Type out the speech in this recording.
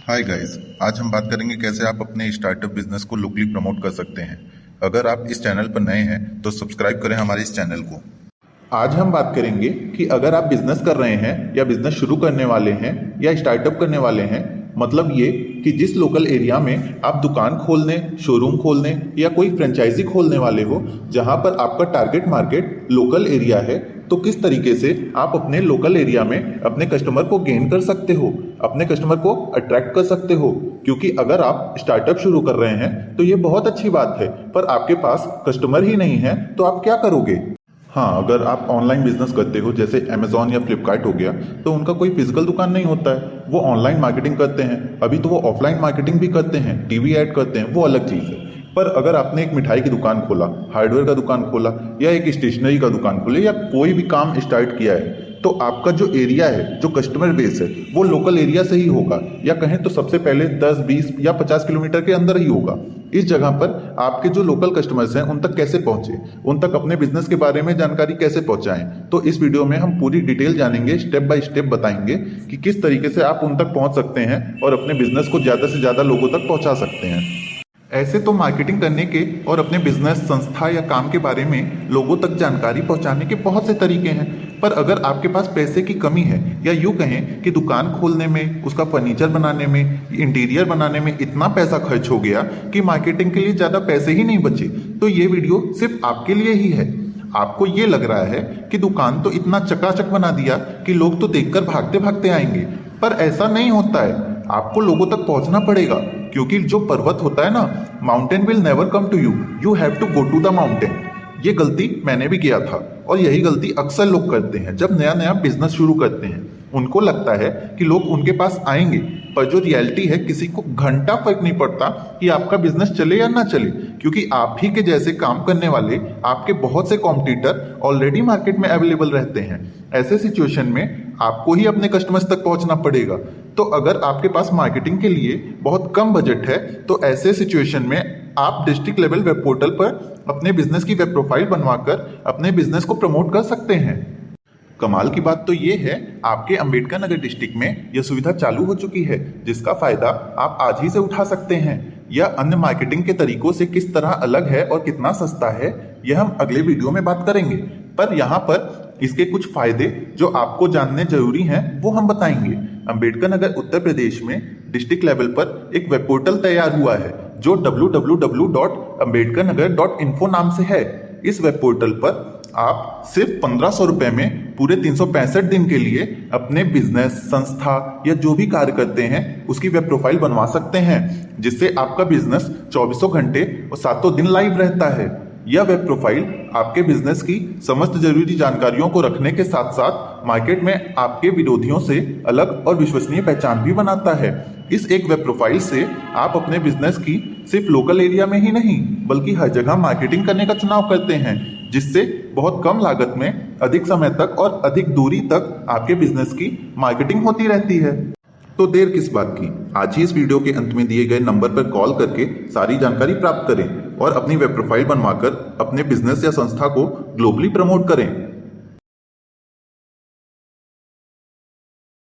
Hi guys, आज हम बात करेंगे कैसे आप अपने स्टार्टअप बिजनेस को लोकली प्रमोट कर सकते हैं। अगर आप इस चैनल पर नए हैं तो सब्सक्राइब करें हमारे इस चैनल को। आज हम बात करेंगे कि अगर आप बिजनेस कर रहे हैं या बिजनेस शुरू करने वाले हैं या स्टार्टअप करने वाले हैं, मतलब ये कि जिस लोकल एरिया में आप दुकान खोलने, शोरूम खोलने या कोई फ्रेंचाइजी खोलने वाले हो, जहां पर आपका टारगेट मार्केट लोकल एरिया है, तो किस तरीके से आप अपने लोकल एरिया में अपने कस्टमर को गेन कर सकते हो, अपने कस्टमर को अट्रैक्ट कर सकते हो। क्योंकि अगर आप स्टार्टअप शुरू कर रहे हैं तो ये बहुत अच्छी बात है, पर आपके पास कस्टमर ही नहीं है तो आप क्या करोगे। हाँ, अगर आप ऑनलाइन बिजनेस करते हो जैसे अमेजॉन या फ्लिपकार्ट हो गया, तो उनका कोई फिजिकल दुकान नहीं होता है, वो ऑनलाइन मार्केटिंग करते हैं। अभी तो वो ऑफलाइन मार्केटिंग भी करते हैं, टीवी ऐड करते हैं, वो अलग चीज़ है। पर अगर आपने एक मिठाई की दुकान खोला, हार्डवेयर का दुकान खोला या एक स्टेशनरी का दुकान खोले या कोई भी काम स्टार्ट किया है, तो आपका जो एरिया है, जो कस्टमर बेस है, वो लोकल एरिया से ही होगा, या कहें तो सबसे पहले 10, 20 या 50 किलोमीटर के अंदर ही होगा। इस जगह पर आपके जो लोकल कस्टमर्स हैं उन तक कैसे पहुंचे, उन तक अपने बिजनेस के बारे में जानकारी कैसे पहुंचाएं, तो इस वीडियो में हम पूरी डिटेल जानेंगे, स्टेप बाय स्टेप बताएंगे कि किस तरीके से आप उन तक पहुंच सकते हैं और अपने बिजनेस को ज़्यादा से ज़्यादा लोगों तक पहुंचा सकते हैं। ऐसे तो मार्केटिंग करने के और अपने बिजनेस, संस्था या काम के बारे में लोगों तक जानकारी पहुंचाने के बहुत से तरीके हैं, पर अगर आपके पास पैसे की कमी है या यूँ कहें कि दुकान खोलने में, उसका फर्नीचर बनाने में, इंटीरियर बनाने में इतना पैसा खर्च हो गया कि मार्केटिंग के लिए ज़्यादा पैसे ही नहीं बचे, तो ये वीडियो सिर्फ आपके लिए ही है। आपको ये लग रहा है कि दुकान तो इतना चकाचक बना दिया कि लोग तो देखकर भागते भागते आएंगे, पर ऐसा नहीं होता है। आपको लोगों तक पहुंचना पड़ेगा, क्योंकि जो पर्वत होता है ना, mountain will never come to you, you have to go to the mountain. ये गलती मैंने भी किया था और यही गलती अक्सर लोग करते हैं जब नया नया बिजनेस शुरू करते हैं। उनको लगता है कि लोग उनके पास आएंगे, पर जो रियलिटी है, किसी को घंटा फर्क नहीं पड़ता कि आपका बिजनेस चले या ना चले, क्योंकि आप ही के जैसे काम करने वाले आपके बहुत से कॉम्पिटिटर ऑलरेडी मार्केट में अवेलेबल रहते हैं। ऐसे सिचुएशन में आपको ही अपने कस्टमर्स तक पहुंचना पड़ेगा। तो अगर आपके पास मार्केटिंग के लिए बहुत कम बजट है, तो ऐसे सिचुएशन में आप डिस्ट्रिक्ट लेवल वेब पोर्टल पर अपने बिजनेस की वेब प्रोफाइल बनवाकर अपने बिजनेस को प्रमोट कर सकते हैं। कमाल की बात तो ये है, आपके अंबेडकर नगर डिस्ट्रिक्ट में यह सुविधा चालू हो चुकी है, जिसका फायदा आप आज ही से उठा सकते हैं। यह अन्य मार्केटिंग के तरीकों से किस तरह अलग है और कितना सस्ता है, यह हम अगले वीडियो में बात करेंगे। पर यहाँ पर इसके कुछ फायदे जो आपको जानने जरूरी हैं वो हम बताएंगे। अंबेडकर नगर उत्तर प्रदेश में डिस्ट्रिक्ट लेवल पर एक वेब पोर्टल तैयार हुआ है जो www.ambedkarnagar.info नाम से है। इस वेब पोर्टल पर आप सिर्फ 1500 रुपए में पूरे 365 दिन के लिए अपने बिजनेस, संस्था या जो भी कार्य करते हैं उसकी वेब प्रोफाइल बनवा सकते हैं, जिससे आपका बिजनेस 24 घंटे और 7 दिन लाइव रहता है। यह वेब प्रोफाइल आपके बिजनेस की समस्त जरूरी जानकारियों को रखने के साथ साथ मार्केट में आपके विरोधियों से अलग और विश्वसनीय पहचान भी बनाता है। इस एक वेब प्रोफाइल से आप अपने बिजनेस की सिर्फ लोकल एरिया में ही नहीं बल्कि हर जगह मार्केटिंग करने का चुनाव करते हैं, जिससे बहुत कम लागत में अधिक समय तक और अधिक दूरी तक आपके बिजनेस की मार्केटिंग होती रहती है। तो देर किस बात की, आज ही इस वीडियो के अंत में दिए गए नंबर पर कॉल करके सारी जानकारी प्राप्त करें और अपनी वेब प्रोफाइल बनवाकर अपने बिजनेस या संस्था को ग्लोबली प्रमोट करें।